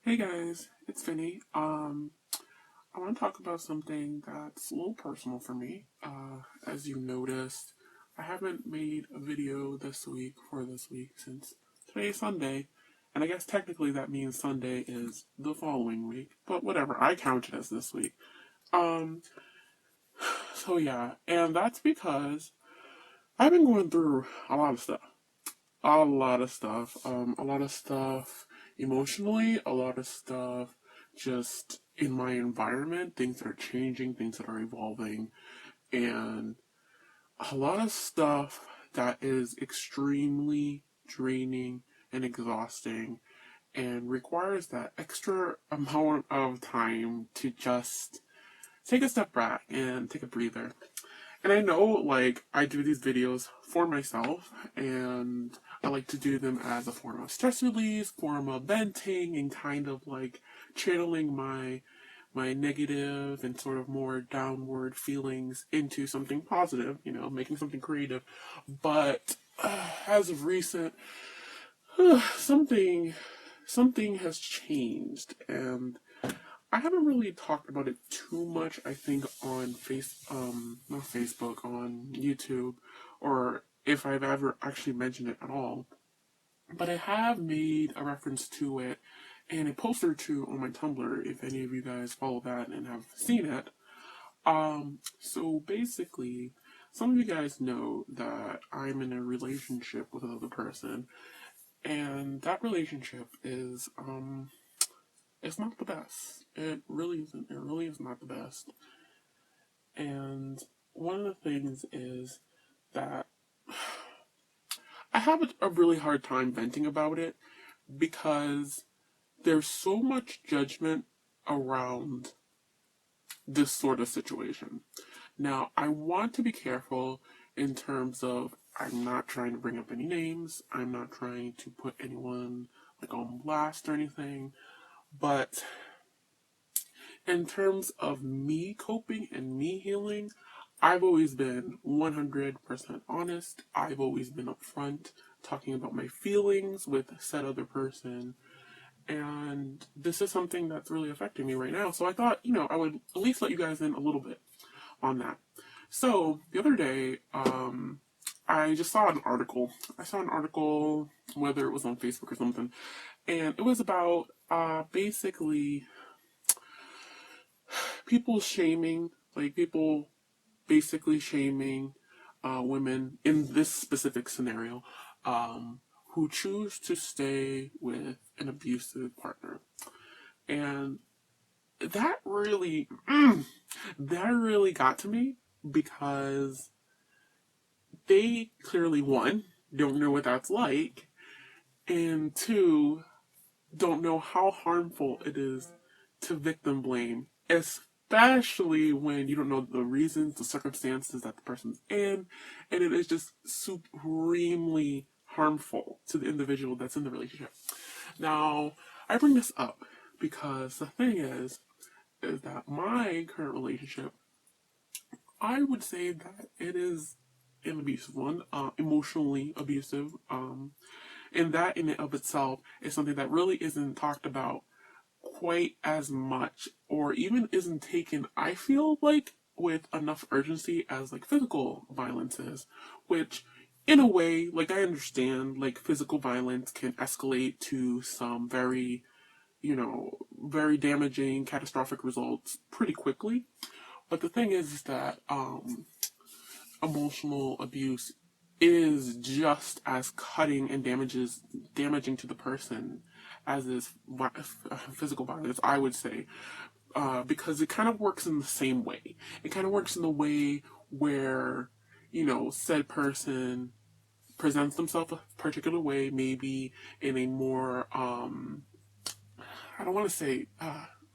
Hey guys, it's Vinny. I want to talk about something that's a little personal for me. As you noticed, I haven't made a video this week since today is Sunday, and I guess technically that means Sunday is the following week, but whatever, I count it as this week. Um, so yeah, and that's because I've been going through a lot of stuff. A lot of stuff emotionally, a lot of stuff just in my environment, things that are changing, things that are evolving, and a lot of stuff that is extremely draining and exhausting and requires that extra amount of time to just take a step back and take a breather. And I know, like, I do these videos for myself, and I like to do them as a form of stress release, form of venting, and kind of like channeling my negative and sort of more downward feelings into something positive, making something creative. But as of recent, something has changed, and I haven't really talked about it too much. I think on not Facebook, on YouTube, or if I've ever actually mentioned it at all. But I have made a reference to it and a post or two on my Tumblr. If any of you guys follow that and have seen it, so basically, some of you guys know that I'm in a relationship with another person, and that relationship is it's not the best. It really isn't. It really is not the best. And one of the things is that I have a really hard time venting about it because there's so much judgment around this sort of situation. Now, I want to be careful in terms of I'm not trying to bring up any names. I'm not trying to put anyone like on blast or anything. But in terms of me coping and me healing, I've always been 100% honest. I've always been upfront, talking about my feelings with said other person. And this is something that's really affecting me right now. So I thought, I would at least let you guys in a little bit on that. So the other day, I just saw an article. I saw an article, whether it was on Facebook or something, and it was about basically people shaming, like people basically shaming women in this specific scenario who choose to stay with an abusive partner. And that really, that really got to me because they clearly, one, don't know what that's like, and two, don't know how harmful it is to victim blame, especially when you don't know the reasons, the circumstances that the person's in, and it is just supremely harmful to the individual that's in the relationship. Now, I bring this up because the thing is that my current relationship, I would say that it is an abusive one, emotionally abusive, and that in and of itself is something that really isn't talked about quite as much, or even isn't taken, I feel like, with enough urgency as like physical violence is, which in a way, like, I understand, like, physical violence can escalate to some very, very damaging, catastrophic results pretty quickly. But the thing is that emotional abuse is just as cutting and damaging to the person as is physical violence, I would say, because it kind of works in the same way. It kind of works in the way where said person presents themselves a particular way, maybe in a more I don't want to say.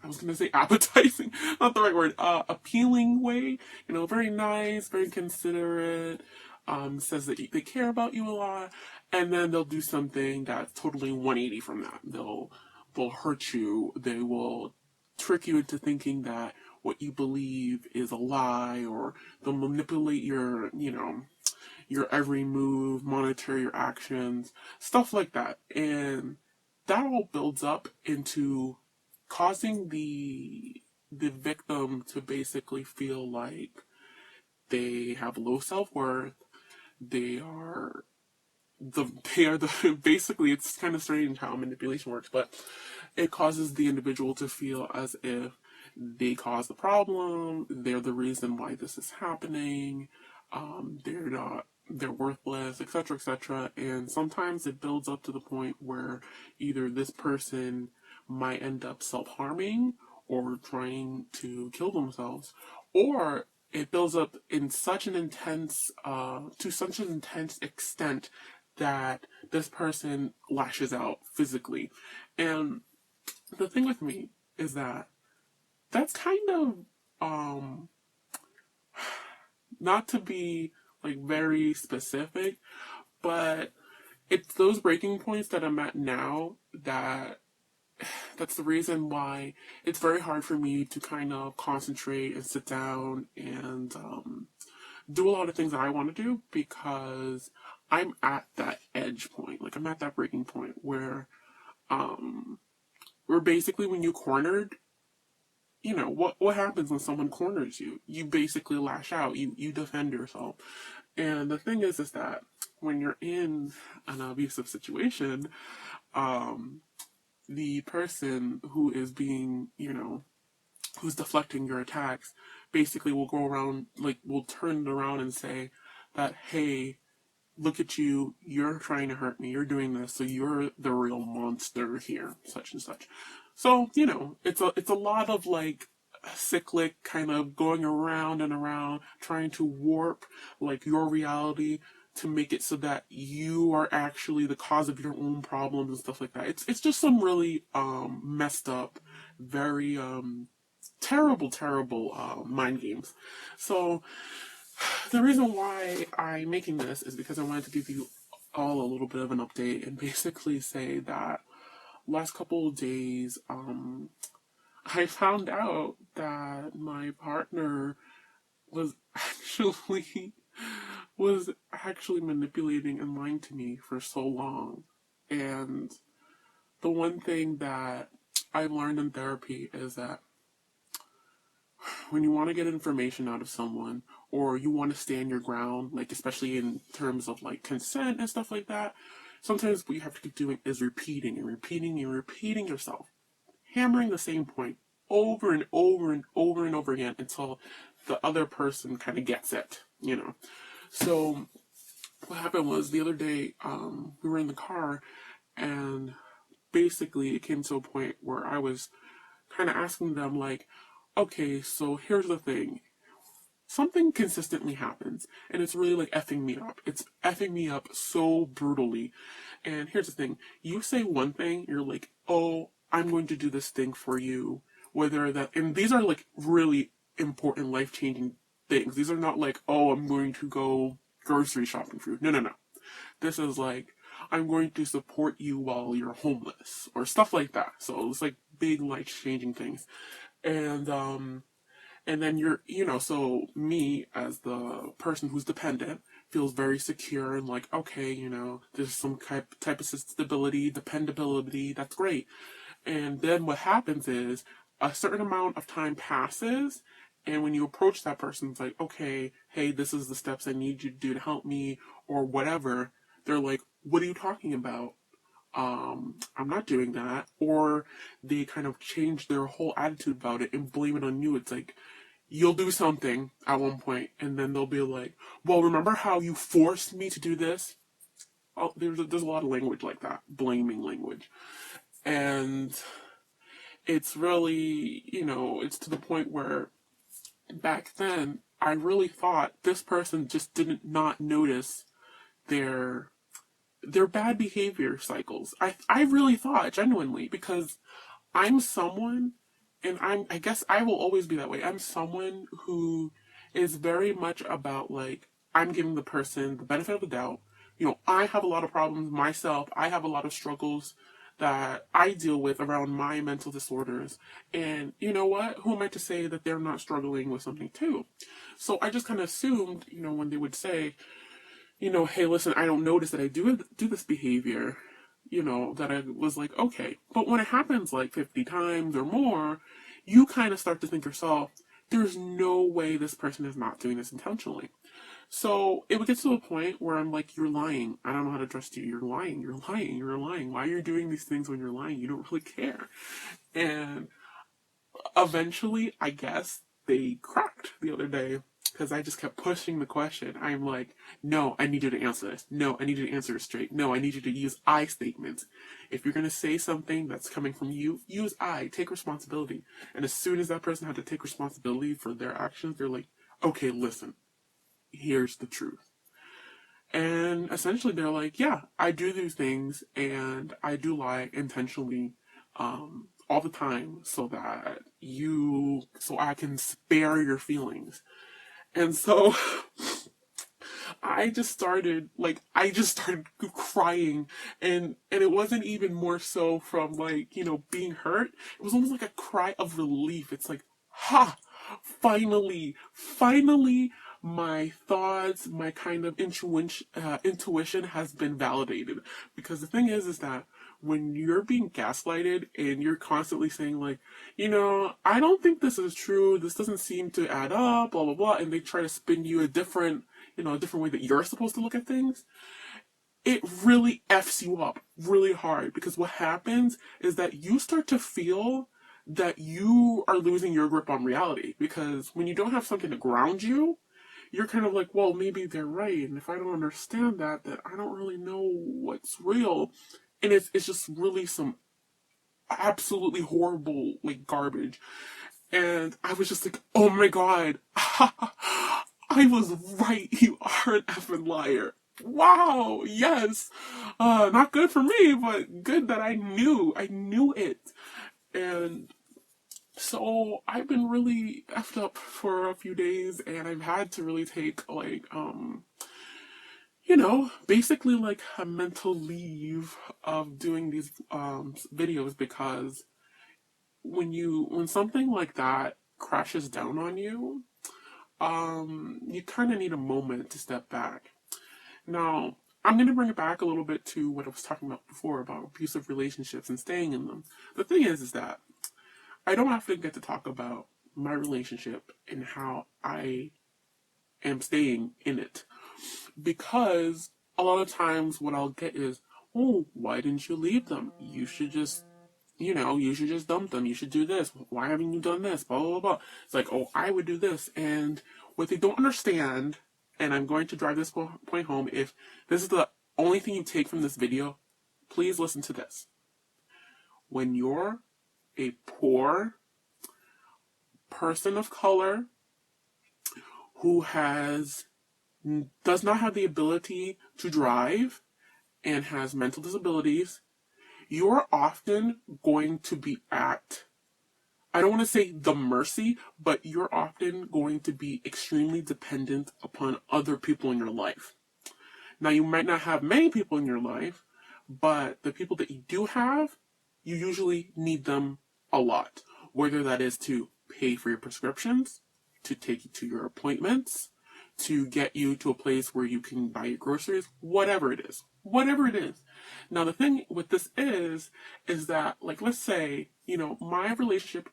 I was going to say appetizing, not the right word, appealing way, very nice, very considerate, says that they care about you a lot, and then they'll do something that's totally 180 from that. They'll hurt you, they will trick you into thinking that what you believe is a lie, or they'll manipulate your every move, monitor your actions, stuff like that. And that all builds up into causing the victim to basically feel like they have low self-worth. They are they are the basically, it's kind of strange how manipulation works, but it causes the individual to feel as if they caused the problem, they're the reason why this is happening, they're worthless, etc., etc. And sometimes it builds up to the point where either this person might end up self-harming or trying to kill themselves, or it builds up in such an intense, to such an intense extent that this person lashes out physically. And the thing with me is that that's kind of, um, not to be like very specific, but it's those breaking points that I'm at now that's the reason why it's very hard for me to kind of concentrate and sit down and do a lot of things that I want to do, because I'm at that edge point. Like, I'm at that breaking point um, where basically when you cornered, you know, what happens when someone corners you? You basically lash out. You defend yourself. And the thing is that when you're in an abusive situation, um, the person who is being, you know, who's deflecting your attacks basically will go around, like, will turn it around and say that, hey, look at you, you're trying to hurt me, you're doing this, so you're the real monster here, such and such. So, you know, it's a lot of like cyclic kind of going around and around, trying to warp like your reality to make it so that you are actually the cause of your own problems and stuff like that. It's just some really messed up, very terrible mind games. So the reason why I'm making this is because I wanted to give you all a little bit of an update and basically say that last couple of days, I found out that my partner was actually was actually manipulating and lying to me for so long. And the one thing that I learned in therapy is that when you want to get information out of someone, or you want to stand your ground, like especially in terms of like consent and stuff like that, sometimes what you have to keep doing is repeating and repeating and repeating yourself, hammering the same point over and over and over and over again until the other person kind of gets it, you know. So what happened was the other day, we were in the car, and basically it came to a point where I was kind of asking them like, okay, so here's the thing. Something consistently happens, and it's really like effing me up. It's effing me up so brutally. And here's the thing. You say one thing, you're like, oh, I'm going to do this thing for you. Whether that, and these are like really important life changing things. These are not like, oh, I'm going to go grocery shopping for you. No, no, no. This is like, I'm going to support you while you're homeless, or stuff like that. So it's like big life changing things. And then you're, you know, so me as the person who's dependent feels very secure and like, okay, you know, there's some type of stability, dependability, that's great. And then what happens is a certain amount of time passes, and when you approach that person, it's like, okay, hey, this is the steps I need you to do to help me, or whatever. They're like, what are you talking about? I'm not doing that. Or they kind of change their whole attitude about it and blame it on you. It's like, you'll do something at one point, and then they'll be like, well, remember how you forced me to do this? Oh, there's a lot of language like that, blaming language. And it's really, you know, it's to the point where back then, I really thought this person just didn't not notice their their bad behavior cycles. I really thought genuinely, because I'm someone, and I guess I will always be that way. I'm someone who is very much about like, I'm giving the person the benefit of the doubt. You know, I have a lot of problems myself. I have a lot of struggles that I deal with around my mental disorders. And you know what? Who am I to say that they're not struggling with something too? So I just kind of assumed, you know, when they would say, you know, hey, listen, I don't notice that I do this behavior, that I was like, okay. But when it happens like 50 times or more, you kind of start to think yourself, there's no way this person is not doing this intentionally. So it would get to a point where I'm like, you're lying. I don't know how to trust you. You're lying. You're lying. You're lying. Why are you doing these things when you're lying? You don't really care. And eventually, I guess they cracked the other day because I just kept pushing the question. I'm like, no, I need you to answer this. No, I need you to answer it straight. No, I need you to use I statements. If you're going to say something that's coming from you, use I. Take responsibility. And as soon as that person had to take responsibility for their actions, they're like, okay, listen, here's the truth. And essentially, they're like, yeah, I do these things and I do lie intentionally all the time so I can spare your feelings. And so I just started crying, and it wasn't even more so from like, being hurt. It was almost like a cry of relief. It's like, ha, finally, my thoughts, my kind of intuition has been validated. Because the thing is that when you're being gaslighted and you're constantly saying like, I don't think this is true, this doesn't seem to add up, blah blah blah, and they try to spin you a different way that you're supposed to look at things, it really F's you up really hard. Because what happens is that you start to feel that you are losing your grip on reality. Because when you don't have something to ground you, you're kind of like, well, maybe they're right. And if I don't understand that, then I don't really know what's real. And it's just really some absolutely horrible, like, garbage. And I was just like, oh my god, I was right. You are an effing liar. Wow, yes. Not good for me, but good that I knew. I knew it. And so I've been really effed up for a few days, and I've had to really take, like, basically like a mental leave of doing these videos, because when something like that crashes down on you, you kind of need a moment to step back. Now, I'm going to bring it back a little bit to what I was talking about before about abusive relationships and staying in them. The thing is that I don't often get to talk about my relationship and how I am staying in it, because a lot of times what I'll get is, oh, why didn't you leave them? You should just dump them. You should do this. Why haven't you done this? Blah, blah, blah, blah. It's like, oh, I would do this. And what they don't understand, and I'm going to drive this point home, if this is the only thing you take from this video, please listen to this. When you're a poor person of color who does not have the ability to drive and has mental disabilities, you're often going to be at, I don't want to say the mercy, but you're often going to be extremely dependent upon other people in your life. Now, you might not have many people in your life, but the people that you do have, you usually need them a lot. Whether that is to pay for your prescriptions, to take you to your appointments, to get you to a place where you can buy your groceries, whatever it is. Whatever it is. Now, the thing with this is that, like, let's say, my relationship,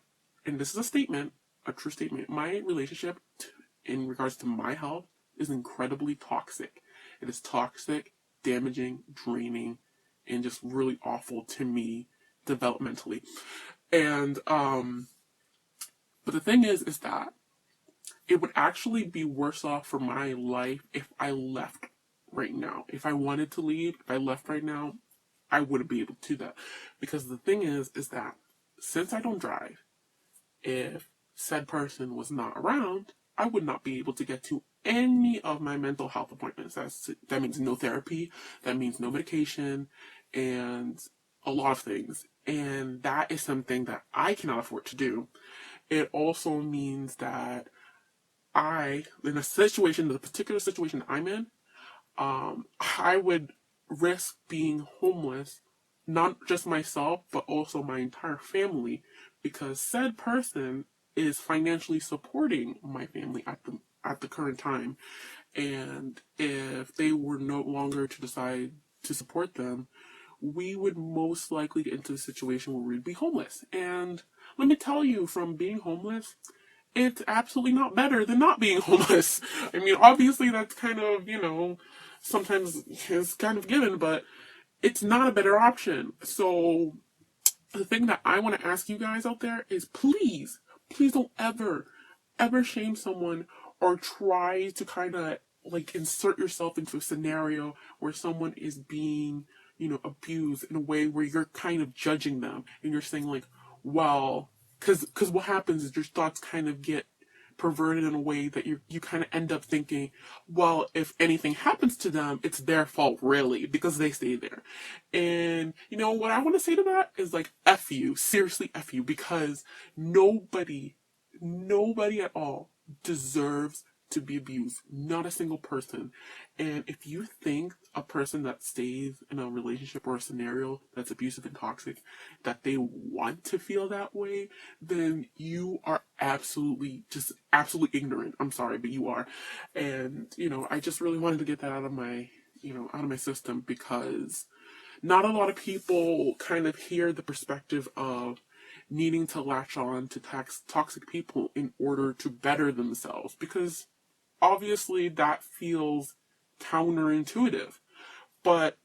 and this is a statement, a true statement, my relationship in regards to my health is incredibly toxic. It is toxic, damaging, draining, and just really awful to me developmentally. And, but the thing is that it would actually be worse off for my life if I left right now. If I wanted to leave, if I left right now, I wouldn't be able to do that. Because the thing is that since I don't drive, if said person was not around, I would not be able to get to any of my mental health appointments. That means no therapy, that means no medication, and a lot of things. And that is something that I cannot afford to do. It also means that in the particular situation I'm in, I would risk being homeless, not just myself, but also my entire family, because said person is financially supporting my family at the current time. And if they were no longer to decide to support them, we would most likely get into a situation where we'd be homeless. And let me tell you, from being homeless, it's absolutely not better than not being homeless. I mean, obviously that's kind of, sometimes is kind of given, but it's not a better option. So the thing that I want to ask you guys out there is please, please don't ever shame someone or try to kind of like insert yourself into a scenario where someone is being, abused in a way where you're kind of judging them and you're saying like, well, because what happens is your thoughts kind of get perverted in a way that you kind of end up thinking, well, if anything happens to them, it's their fault really because they stay there. And what I want to say to that is like, F you, seriously F you, because nobody at all deserves to be abused. Not a single person. And if you think a person that stays in a relationship or a scenario that's abusive and toxic, that they want to feel that way, then you are absolutely ignorant. I'm sorry, but you are. And, I just really wanted to get that out of my, out of my system, because not a lot of people kind of hear the perspective of needing to latch on to toxic people in order to better themselves, because obviously that feels counterintuitive. But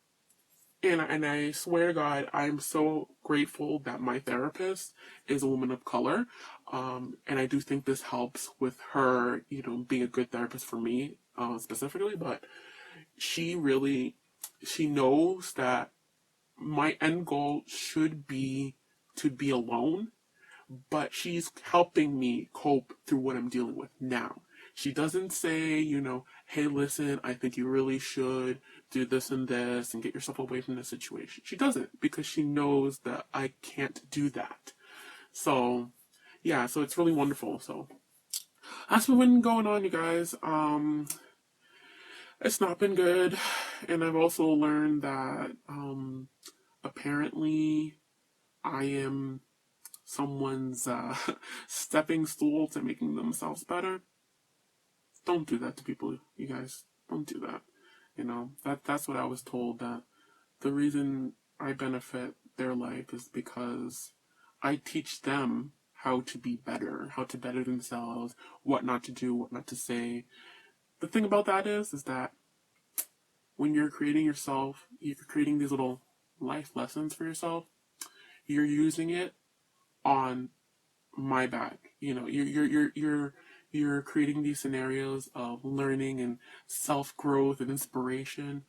and I swear to God, I'm so grateful that my therapist is a woman of color, and I do think this helps with her, being a good therapist for me specifically. But she knows that my end goal should be to be alone, but she's helping me cope through what I'm dealing with now. She doesn't say, hey, listen, I think you really should do this and this and get yourself away from this situation. She doesn't, because she knows that I can't do that. So, yeah, so it's really wonderful. So, that's what's been going on, you guys. It's not been good. And I've also learned that, apparently I am someone's stepping stool to making themselves better. Don't do that to people, you guys. Don't do that. That's what I was told, that the reason I benefit their life is because I teach them how to be better, how to better themselves, what not to do, what not to say. The thing about that is that when you're creating yourself, you're creating these little life lessons for yourself, you're using it on my back. You're creating these scenarios of learning and self-growth and inspiration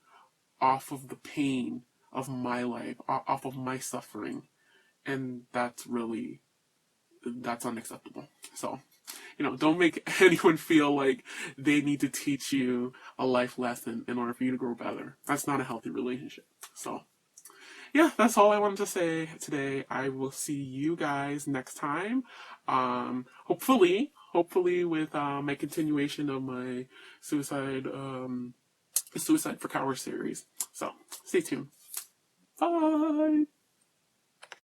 off of the pain of my life, off of my suffering. And that's unacceptable. So, don't make anyone feel like they need to teach you a life lesson in order for you to grow better. That's not a healthy relationship. So, yeah, that's all I wanted to say today. I will see you guys next time. Hopefully with my continuation of my Suicide for Cowards series. So, stay tuned. Bye!